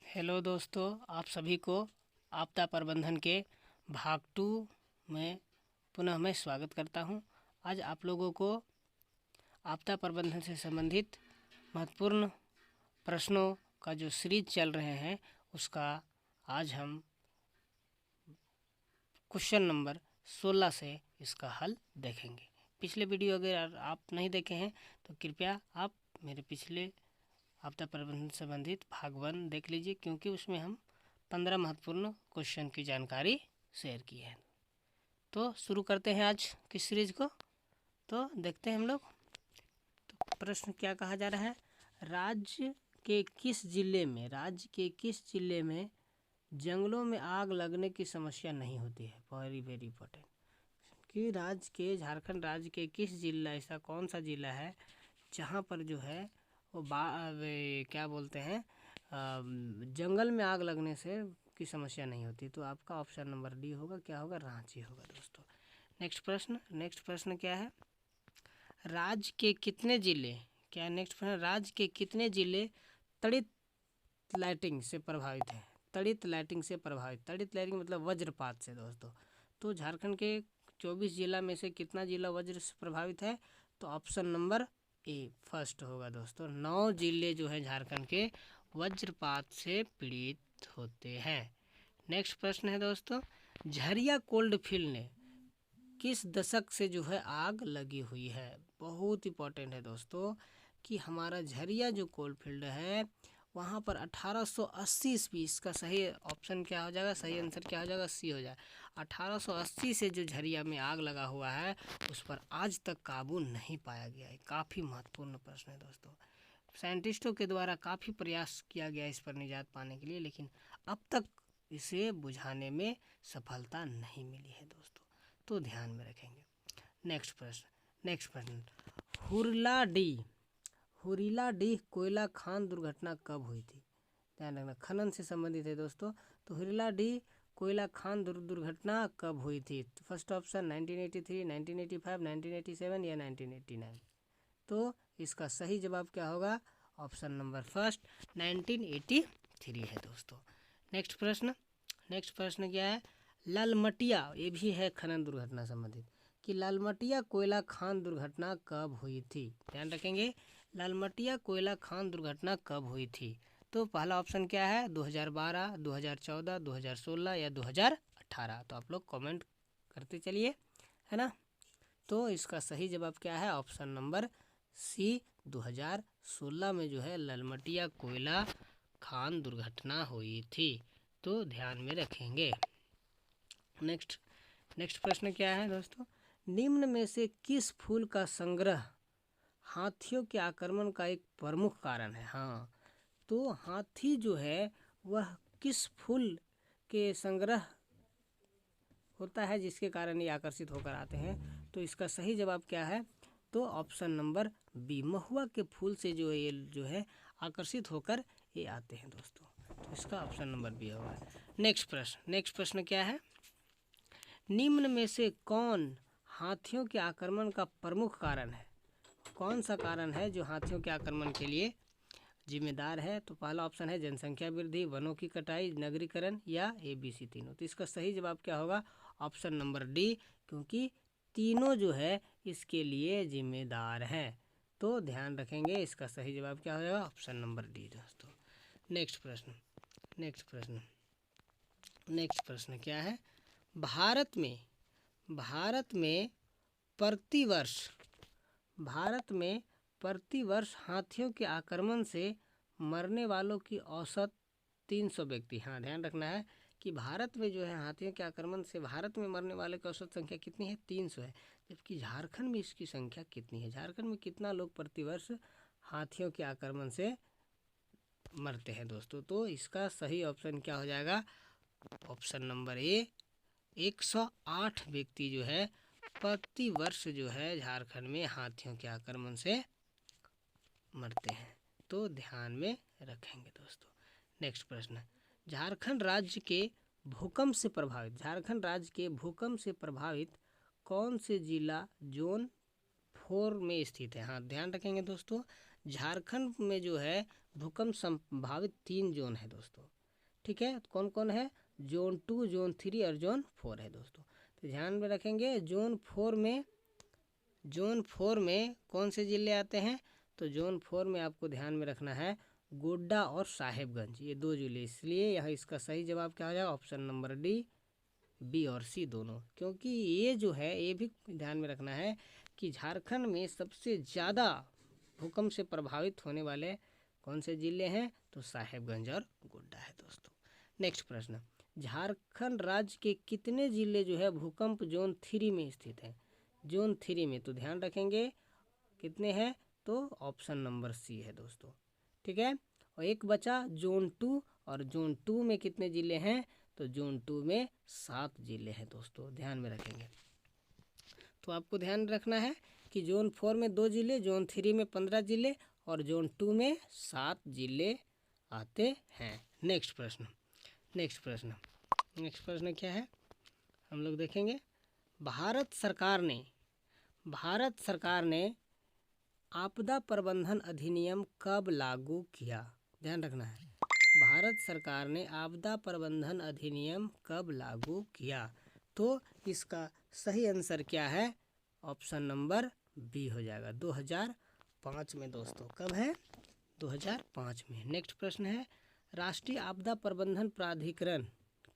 Hello दोस्तों, आप सभी को आपदा प्रबंधन के भाग 2 में पुनः मैं स्वागत करता हूं। आज आप लोगों को आपदा प्रबंधन से संबंधित महत्वपूर्ण प्रश्नों का जो सीरीज चल रहे हैं उसका आज हम क्वेश्चन नंबर 16 से इसका हल देखेंगे। पिछले वीडियो अगर आप नहीं देखे हैं तो कृपया आप मेरे पिछले आपदा प्रबंधन संबंधित भाग 1 देख लीजिए, क्योंकि उसमें हम 15 महत्वपूर्ण क्वेश्चन की जानकारी शेयर की है। तो शुरू करते हैं आज की सीरीज को। तो देखते हैं हम लोग। तो प्रश्न क्या कहा जा रहा है, राज्य के किस जिले में जंगलों में आग लगने की समस्या नहीं होती है। वेरी इंपॉर्टेंट कि झारखंड राज्य के किस जिला, ऐसा कौन सा जिला है जहाँ पर जो है वो क्या बोलते हैं जंगल में आग लगने से की समस्या नहीं होती। तो आपका ऑप्शन नंबर डी होगा। क्या होगा? रांची होगा दोस्तों। नेक्स्ट प्रश्न क्या है, राज्य के कितने जिले तड़ित लाइटिंग से प्रभावित हैं। तड़ित लाइटिंग मतलब वज्रपात से दोस्तों। तो झारखंड के 24 जिला में से कितना जिला वज्र से प्रभावित है? तो ऑप्शन नंबर ए फर्स्ट होगा दोस्तों। 9 जिले जो है झारखंड के वज्रपात से पीड़ित होते हैं। नेक्स्ट प्रश्न है दोस्तों, झरिया कोल्ड फील्ड ने किस दशक से जो है आग लगी हुई है। बहुत इंपॉर्टेंट है दोस्तों कि हमारा झरिया जो कोल फील्ड है वहाँ पर 1880 ईस्वी, इसका सही ऑप्शन क्या हो जाएगा, सही आंसर क्या हो जाएगा, सी हो जाएगा। 1880 से जो झरिया में आग लगा हुआ है उस पर आज तक काबू नहीं पाया गया है। काफ़ी महत्वपूर्ण प्रश्न है दोस्तों। साइंटिस्टों के द्वारा काफ़ी प्रयास किया गया इस पर निजात पाने के लिए, लेकिन अब तक इसे बुझाने में सफलता नहीं मिली है दोस्तों। तो ध्यान में रखेंगे। नेक्स्ट प्रश्न, हुरिलाडीह कोयला खान दुर्घटना कब हुई थी? ध्यान रखना, खनन से संबंधित है दोस्तों। तो हुरिलाडीह कोयला खान दुर्घटना कब हुई थी? फर्स्ट ऑप्शन 1983, 1985, 1987 या 1989। तो इसका सही जवाब क्या होगा? ऑप्शन नंबर फर्स्ट 1983 है दोस्तों। नेक्स्ट प्रश्न क्या है, लालमटिया, ये भी है खनन दुर्घटना संबंधित, कि लालमटिया कोयला खान दुर्घटना कब हुई थी? ध्यान रखेंगे, लालमटिया कोयला खान दुर्घटना कब हुई थी? तो पहला ऑप्शन क्या है, 2012, 2014, 2016 या 2018। तो आप लोग कमेंट करते चलिए, है ना। तो इसका सही जवाब क्या है? ऑप्शन नंबर सी 2016 में जो है लालमटिया कोयला खान दुर्घटना हुई थी। तो ध्यान में रखेंगे। नेक्स्ट प्रश्न क्या है दोस्तों, निम्न में से किस फूल का संग्रह हाथियों के आक्रमण का एक प्रमुख कारण है? हाँ, तो हाथी जो है वह किस फूल के संग्रह होता है जिसके कारण ये आकर्षित होकर आते हैं? तो इसका सही जवाब क्या है? तो ऑप्शन नंबर बी, महुआ के फूल से जो है आकर्षित होकर ये आते हैं दोस्तों। तो इसका ऑप्शन नंबर बी होगा। नेक्स्ट प्रश्न क्या है, निम्न में से कौन हाथियों के आक्रमण का प्रमुख कारण है? कौन सा कारण है जो हाथियों के आक्रमण के लिए जिम्मेदार है? तो पहला ऑप्शन है जनसंख्या वृद्धि, वनों की कटाई, नगरीकरण या ABC तीनों। तो इसका सही जवाब क्या होगा? ऑप्शन नंबर डी, क्योंकि तीनों जो है इसके लिए जिम्मेदार हैं। तो ध्यान रखेंगे, इसका सही जवाब क्या हो जाएगा? ऑप्शन नंबर डी दोस्तों। नेक्स्ट प्रश्न क्या है, भारत में प्रति वर्ष हाथियों के आक्रमण से मरने वालों की औसत 300 व्यक्ति। हाँ, ध्यान रखना है कि भारत में जो है हाथियों के आक्रमण से भारत में मरने वाले की औसत संख्या कितनी है? 300 है। जबकि झारखंड में इसकी संख्या कितनी है? झारखंड में कितना लोग प्रति वर्ष हाथियों के आक्रमण से मरते हैं दोस्तों? तो इसका सही ऑप्शन क्या हो जाएगा? ऑप्शन नंबर ए, 108 व्यक्ति जो है प्रति वर्ष जो है झारखंड में हाथियों के आक्रमण से मरते हैं। तो ध्यान में रखेंगे दोस्तों। नेक्स्ट प्रश्न, झारखंड राज्य के भूकंप से प्रभावित कौन से जिला जोन 4 में स्थित है? हाँ, ध्यान रखेंगे दोस्तों, झारखंड में जो है भूकंप संभावित 3 जोन है दोस्तों। ठीक है, कौन कौन है, जोन 2, जोन 3 और जोन 4 है दोस्तों। तो ध्यान में रखेंगे जोन 4 में कौन से ज़िले आते हैं, तो जोन 4 में आपको ध्यान में रखना है गोड्डा और साहेबगंज, ये 2 ज़िले, इसलिए यहाँ इसका सही जवाब क्या हो जाएगा, ऑप्शन नंबर डी, बी और सी दोनों। क्योंकि ये जो है ये भी ध्यान में रखना है कि झारखंड में सबसे ज़्यादा भूकंप से प्रभावित होने वाले कौन से ज़िले हैं, तो साहेबगंज और गोड्डा है दोस्तों। नेक्स्ट प्रश्न, झारखंड राज्य के कितने ज़िले जो है भूकंप जोन 3 में स्थित हैं, जोन 3 में, तो ध्यान रखेंगे कितने हैं, तो ऑप्शन नंबर सी है दोस्तों, ठीक है। और एक बचा जोन 2, और जोन 2 में कितने ज़िले हैं, तो जोन 2 में 7 ज़िले हैं दोस्तों, ध्यान में रखेंगे। तो आपको ध्यान रखना है कि जोन 4 में 2 ज़िले, जोन 3 में 15 ज़िले और जोन 2 में 7 ज़िले आते हैं। नेक्स्ट प्रश्न क्या है, हम लोग देखेंगे। भारत सरकार ने आपदा प्रबंधन अधिनियम कब लागू किया, ध्यान रखना है, भारत सरकार ने आपदा प्रबंधन अधिनियम कब लागू किया, तो इसका सही आंसर क्या है, ऑप्शन नंबर बी हो जाएगा, 2005 में दोस्तों। कब है, 2005 में। नेक्स्ट प्रश्न है, राष्ट्रीय आपदा प्रबंधन प्राधिकरण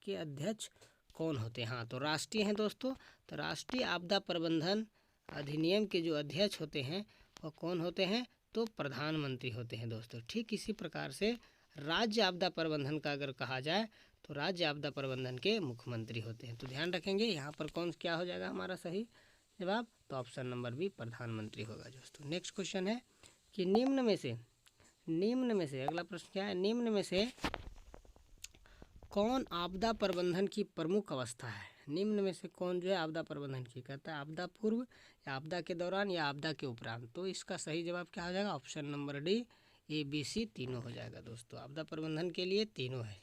के अध्यक्ष कौन होते हैं, हाँ तो राष्ट्रीय हैं दोस्तों, तो राष्ट्रीय आपदा प्रबंधन अधिनियम के जो अध्यक्ष होते हैं वो कौन होते हैं, तो प्रधानमंत्री होते हैं दोस्तों। ठीक इसी प्रकार से राज्य आपदा प्रबंधन का अगर कहा जाए तो राज्य आपदा प्रबंधन के मुख्यमंत्री होते हैं। तो ध्यान रखेंगे यहाँ पर कौन क्या हो जाएगा हमारा सही जवाब, तो ऑप्शन नंबर बी प्रधानमंत्री होगा दोस्तों। नेक्स्ट क्वेश्चन है कि निम्न में से अगला प्रश्न क्या है, निम्न में से कौन आपदा प्रबंधन की प्रमुख अवस्था है, निम्न में से कौन जो है आपदा प्रबंधन की, कहता है आपदा पूर्व या आपदा के दौरान या आपदा के उपरांत, तो इसका सही जवाब क्या हो जाएगा, option number D, A B C तीनों हो जाएगा दोस्तों। आपदा प्रबंधन के लिए तीनों है।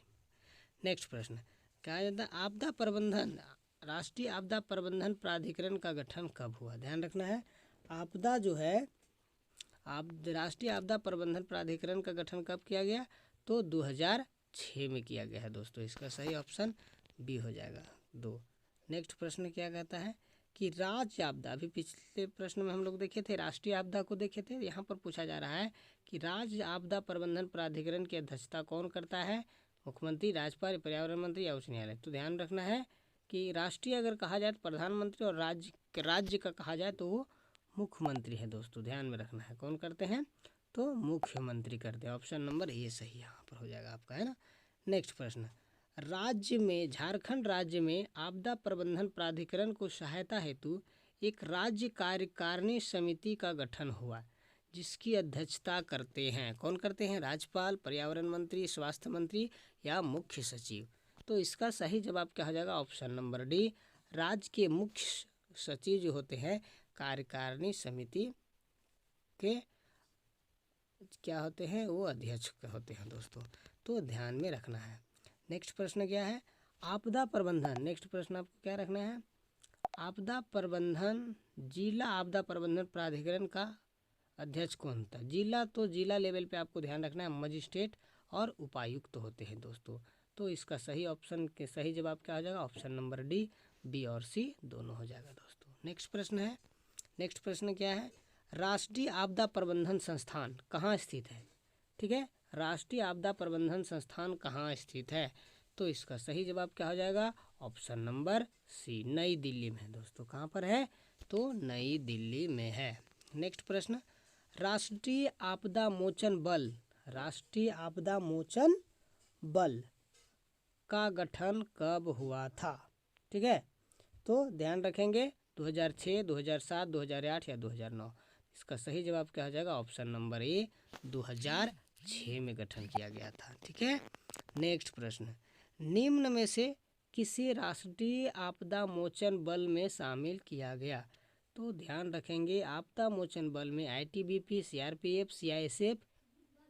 नेक्स्ट प्रश्न क्या जाता है, आपदा प्रबंधन राष्ट्रीय आपदा प्रबंधन प्राधिकरण का गठन कब हुआ, ध्यान रखना है, आपदा जो है राष्ट्रीय आपदा प्रबंधन प्राधिकरण का गठन कब किया गया, तो 2006 में किया गया है दोस्तों, इसका सही ऑप्शन बी हो जाएगा 2। नेक्स्ट प्रश्न क्या कहता है कि राज्य आपदा, अभी पिछले प्रश्न में हम लोग देखे थे राष्ट्रीय आपदा को देखे थे, यहाँ पर पूछा जा रहा है कि राज्य आपदा प्रबंधन प्राधिकरण की अध्यक्षता कौन करता है, मुख्यमंत्री, राज्यपाल, पर्यावरण मंत्री या उच्च न्यायालय। तो ध्यान रखना है कि राष्ट्रीय अगर कहा जाए तो प्रधानमंत्री, और राज्य का कहा जाए तो वो मुख्यमंत्री है दोस्तों, ध्यान में रखना है कौन करते हैं, तो मुख्यमंत्री करते हैं। ऑप्शन नंबर ए सही यहाँ पर हो जाएगा आपका, है ना। नेक्स्ट प्रश्न, झारखंड राज्य में आपदा प्रबंधन प्राधिकरण को सहायता हेतु एक राज्य कार्यकारिणी समिति का गठन हुआ, जिसकी अध्यक्षता करते हैं कौन करते हैं, राज्यपाल, पर्यावरण मंत्री, स्वास्थ्य मंत्री या मुख्य सचिव। तो इसका सही जवाब क्या हो जाएगा, ऑप्शन नंबर डी, राज्य के मुख्य सचिव जो होते हैं कार्यकारिणी समिति के क्या होते हैं, वो अध्यक्ष होते हैं दोस्तों, तो ध्यान में रखना है। नेक्स्ट प्रश्न क्या है, आपदा प्रबंधन, नेक्स्ट प्रश्न आपको क्या रखना है, आपदा प्रबंधन जिला आपदा प्रबंधन प्राधिकरण का अध्यक्ष कौन होता है, जिला तो जिला लेवल पे आपको ध्यान रखना है मजिस्ट्रेट और उपायुक्त होते हैं दोस्तों। तो इसका सही ऑप्शन के सही जवाब क्या हो जाएगा, ऑप्शन नंबर डी, बी और सी दोनों हो जाएगा दोस्तों। नेक्स्ट प्रश्न क्या है, राष्ट्रीय आपदा प्रबंधन संस्थान कहाँ स्थित है, ठीक है, राष्ट्रीय आपदा प्रबंधन संस्थान कहाँ स्थित है, तो इसका सही जवाब क्या हो जाएगा, ऑप्शन नंबर सी, नई दिल्ली में है दोस्तों। कहाँ पर है, तो नई दिल्ली में है। नेक्स्ट प्रश्न, राष्ट्रीय आपदा मोचन बल का गठन कब हुआ था, ठीक है, तो ध्यान रखेंगे 2006, 2007, 2008 या 2009। इसका सही जवाब क्या हो जाएगा, ऑप्शन नंबर ए, 2006 में गठन किया गया था, ठीक है। नेक्स्ट प्रश्न, निम्न में से किसी राष्ट्रीय आपदा मोचन बल में शामिल किया गया, तो ध्यान रखेंगे आपदा मोचन बल में ITBP, CRPF, CISF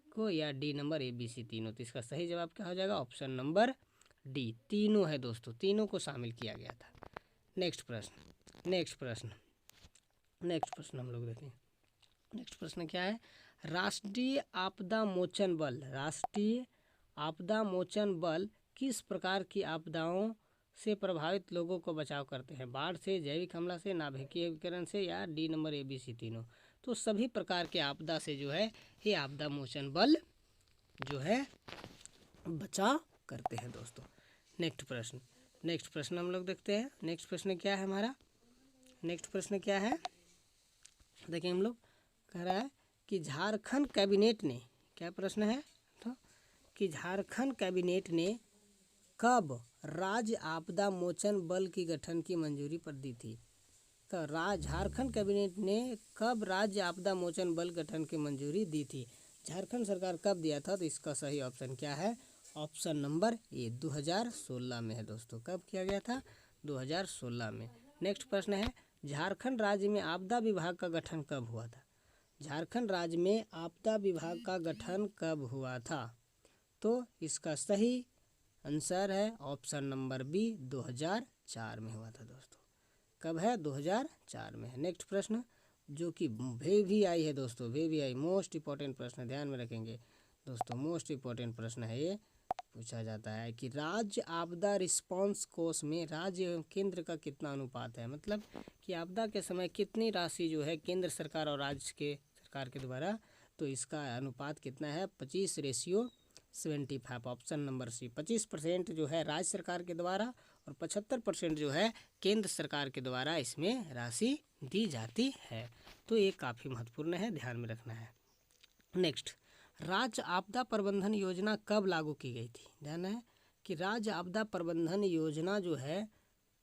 को या डी नंबर ABC तीनों। तो इसका सही जवाब क्या हो जाएगा, ऑप्शन नंबर डी, तीनों है दोस्तों, तीनों को शामिल किया गया था। नेक्स्ट प्रश्न हम लोग देखें। नेक्स्ट प्रश्न क्या है, राष्ट्रीय आपदा मोचन बल किस प्रकार की आपदाओं से प्रभावित लोगों को बचाव करते हैं? बाढ़ से, जैविक हमला से, नाभिकीय विकिरण से, या डी नंबर ABC तीनों। तो सभी प्रकार के आपदा से जो है ये आपदा मोचन बल जो है बचाव करते हैं दोस्तों। नेक्स्ट प्रश्न हम लोग देखते हैं। नेक्स्ट प्रश्न क्या है हमारा? नेक्स्ट प्रश्न क्या है देखिए, हम लोग कह रहा है कि झारखंड कैबिनेट ने, क्या प्रश्न है तो, कि झारखंड कैबिनेट ने कब राज्य आपदा मोचन बल की गठन की मंजूरी पर दी थी? तो झारखंड कैबिनेट ने कब राज्य आपदा मोचन बल गठन की मंजूरी दी थी? झारखंड सरकार कब दिया था? तो इसका सही ऑप्शन क्या है? ऑप्शन नंबर ए 2016 में है दोस्तों। कब किया गया था? 2016 में। नेक्स्ट प्रश्न है, झारखंड राज्य में आपदा विभाग का गठन कब हुआ था? झारखंड राज्य में आपदा विभाग का गठन कब हुआ था? तो इसका सही आंसर है ऑप्शन नंबर बी 2004 में हुआ था दोस्तों। कब है? 2004 में है। नेक्स्ट प्रश्न जो कि VVI है दोस्तों, VVI मोस्ट इंपॉर्टेंट प्रश्न, ध्यान में रखेंगे दोस्तों, मोस्ट इंपॉर्टेंट प्रश्न है ये। पूछा जाता है कि राज्य आपदा रिस्पांस कोष में राज्य एवं केंद्र का कितना अनुपात है? मतलब कि आपदा के समय कितनी राशि जो है केंद्र सरकार और राज्य के सरकार के द्वारा, तो इसका अनुपात कितना है? 25:75। ऑप्शन नंबर सी 25% जो है राज्य सरकार के द्वारा और 75% जो है केंद्र सरकार के द्वारा इसमें राशि दी जाती है। तो ये काफ़ी महत्वपूर्ण है, ध्यान में रखना है। नेक्स्ट, राज्य आपदा प्रबंधन योजना कब लागू की गई थी? ध्यान है कि राज्य आपदा प्रबंधन योजना जो है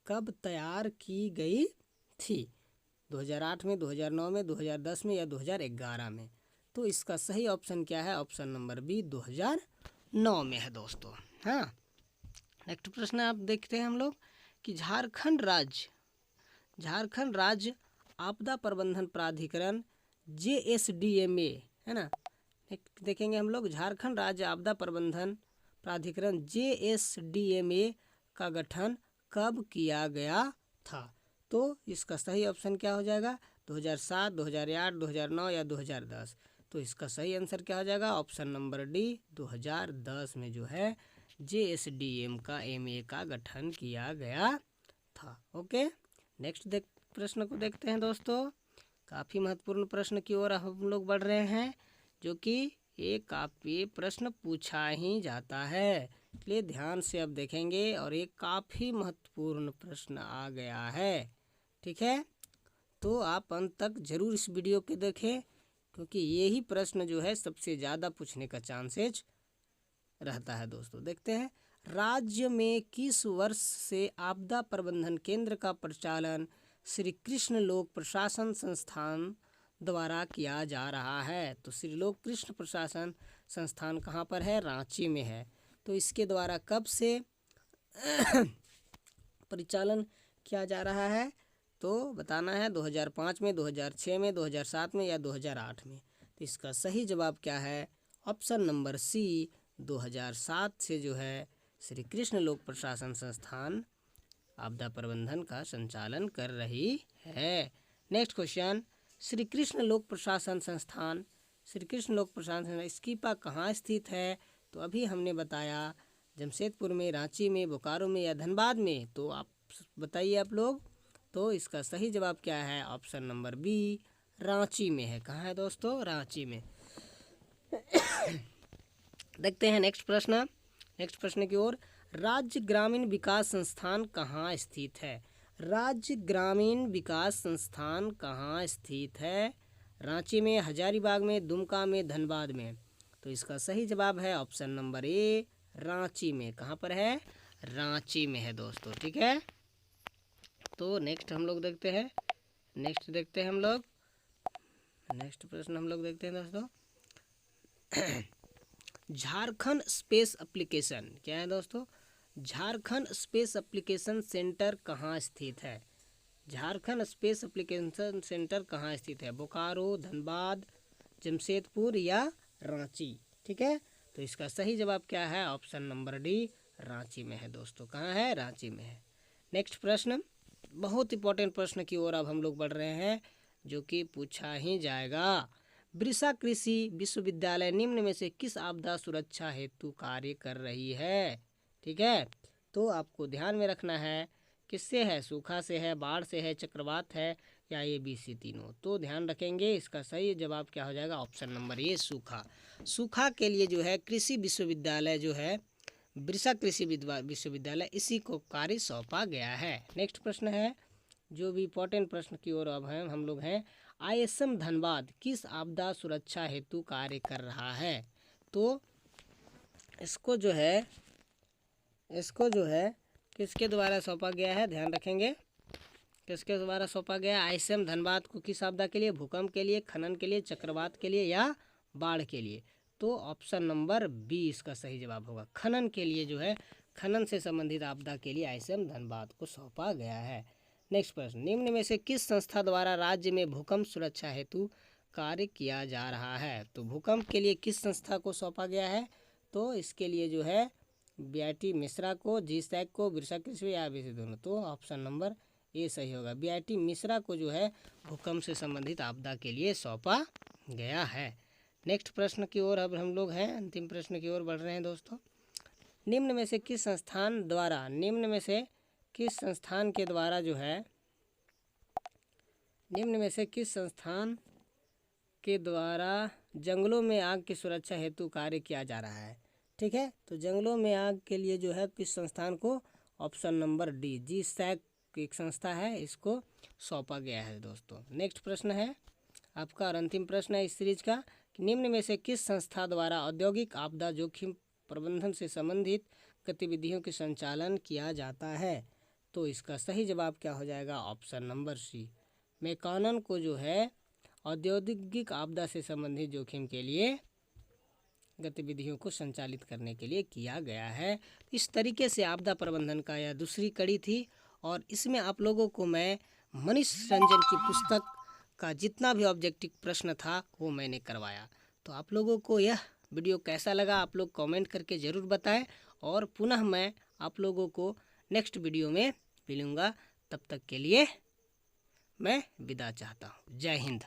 कब तैयार की गई थी? 2008 में, 2009 में, 2010 में, या 2011 में? तो इसका सही ऑप्शन क्या है? ऑप्शन नंबर बी 2009 में है दोस्तों। हाँ, नेक्स्ट प्रश्न आप देखते हैं हम लोग कि झारखंड राज्य आपदा प्रबंधन प्राधिकरण JSDMA है ना, देखेंगे हम लोग झारखंड राज्य आपदा प्रबंधन प्राधिकरण JSDMA का गठन कब किया गया था? तो इसका सही ऑप्शन क्या हो जाएगा? 2007, 2008, 2009 या 2010? तो इसका सही आंसर क्या हो जाएगा? ऑप्शन नंबर डी 2010 में जो है JSDM का MA का गठन किया गया था। ओके, नेक्स्ट प्रश्न को देखते हैं दोस्तों। काफ़ी महत्वपूर्ण प्रश्न की ओर हम लोग बढ़ रहे हैं, जो कि एक काफ़ी प्रश्न पूछा ही जाता है, इसलिए ध्यान से अब देखेंगे। और एक काफ़ी महत्वपूर्ण प्रश्न आ गया है, ठीक है? तो आप अंत तक जरूर इस वीडियो को देखें, क्योंकि यही प्रश्न जो है सबसे ज़्यादा पूछने का चांसेज रहता है दोस्तों। देखते हैं, राज्य में किस वर्ष से आपदा प्रबंधन केंद्र का प्रचालन श्री कृष्ण लोक प्रशासन संस्थान द्वारा किया जा रहा है? तो श्री लोक कृष्ण प्रशासन संस्थान कहाँ पर है? रांची में है। तो इसके द्वारा कब से परिचालन किया जा रहा है? तो बताना है 2005 में, 2006 में, 2007 में, या 2008 में? तो इसका सही जवाब क्या है? ऑप्शन नंबर सी 2007 से जो है श्री कृष्ण लोक प्रशासन संस्थान आपदा प्रबंधन का संचालन कर रही है। नेक्स्ट क्वेश्चन, श्री कृष्ण लोक प्रशासन संस्थान स्कीपा कहाँ स्थित है? तो अभी हमने बताया जमशेदपुर में, रांची में, बोकारो में, या धनबाद में? तो आप बताइए आप लोग। तो इसका सही जवाब क्या है? ऑप्शन नंबर बी रांची में है। कहाँ है दोस्तों? रांची में। देखते हैं नेक्स्ट प्रश्न की ओर। राज्य ग्रामीण विकास संस्थान कहाँ स्थित है? राज्य ग्रामीण विकास संस्थान कहाँ स्थित है? रांची में, हजारीबाग में, दुमका में, धनबाद में? तो इसका सही जवाब है ऑप्शन नंबर ए रांची में। कहाँ पर है? रांची में है दोस्तों, ठीक है? तो नेक्स्ट प्रश्न हम लोग देखते हैं दोस्तों। झारखंड स्पेस एप्लीकेशन क्या है दोस्तों? झारखंड स्पेस एप्लीकेशन सेंटर कहाँ स्थित है? झारखंड स्पेस एप्लीकेशन सेंटर कहाँ स्थित है? बोकारो, धनबाद, जमशेदपुर या रांची? ठीक है, तो इसका सही जवाब क्या है? ऑप्शन नंबर डी रांची में है दोस्तों। कहाँ है? रांची में है। नेक्स्ट प्रश्न, बहुत इंपॉर्टेंट प्रश्न की ओर अब हम लोग बढ़ रहे हैं, जो कि पूछा ही जाएगा। बिरसा कृषि विश्वविद्यालय निम्न में से किस आपदा सुरक्षा हेतु कार्य कर रही है? ठीक है। तो आपको ध्यान में रखना है किससे है, सूखा से है, बाढ़ से है, चक्रवात है या ये बी सी तीनों। तो ध्यान रखेंगे, इसका सही जवाब क्या हो जाएगा, ऑप्शन नंबर ए सूखा। सूखा के लिए जो है कृषि विश्वविद्यालय जो है बिरसा कृषि विश्वविद्यालय, इसी को कार्य सौंपा गया है। नेक्स्ट प्रश्न है, जो भी इंपॉर्टेंट प्रश्न की ओर अब हम लोग हैं। ISM धनबाद किस आपदा सुरक्षा हेतु कार्य कर रहा है। तो इसको जो है किसके द्वारा सौंपा गया है, ध्यान रखेंगे किसके द्वारा सौंपा गया है। ISM धनबाद को किस आपदा के लिए, भूकंप के लिए, खनन के लिए, चक्रवात के लिए या बाढ़ के लिए। तो ऑप्शन नंबर बी इसका सही जवाब होगा। खनन के लिए जो है, खनन से संबंधित आपदा के लिए ISM धनबाद को सौंपा गया है। नेक्स्ट प्रश्न, निम्न में से किस संस्था द्वारा राज्य में भूकंप सुरक्षा हेतु कार्य किया जा रहा है। तो भूकंप के लिए किस संस्था को सौंपा गया है, तो इसके लिए जो है BIT मिश्रा को, GSAC को, बिरसा कृषि या ABC दोनों। तो ऑप्शन नंबर ए सही होगा। BIT मिश्रा को जो है भूकंप से संबंधित आपदा के लिए सौंपा गया है। नेक्स्ट प्रश्न की ओर अब हम लोग हैं, अंतिम प्रश्न की ओर बढ़ रहे हैं दोस्तों। निम्न में से किस संस्थान के द्वारा जंगलों में आग की सुरक्षा हेतु कार्य किया जा रहा है। ठीक है, तो जंगलों में आग के लिए जो है किस संस्थान को, ऑप्शन नंबर डी GSAC एक संस्था है, इसको सौंपा गया है दोस्तों। नेक्स्ट प्रश्न है आपका और अंतिम प्रश्न है इस सीरीज का, कि निम्न में से किस संस्था द्वारा औद्योगिक आपदा जोखिम प्रबंधन से संबंधित गतिविधियों के संचालन किया जाता है। तो इसका सही जवाब क्या हो जाएगा, ऑप्शन नंबर सी मैकानन को जो है औद्योगिक आपदा से संबंधित जोखिम के लिए गतिविधियों को संचालित करने के लिए किया गया है। इस तरीके से आपदा प्रबंधन का यह दूसरी कड़ी थी और इसमें आप लोगों को मैं मनीष रंजन की पुस्तक का जितना भी ऑब्जेक्टिव प्रश्न था वो मैंने करवाया। तो आप लोगों को यह वीडियो कैसा लगा आप लोग कमेंट करके ज़रूर बताएं और पुनः मैं आप लोगों को नेक्स्ट वीडियो में मिलूँगा। तब तक के लिए मैं विदा चाहता हूँ। जय हिंद।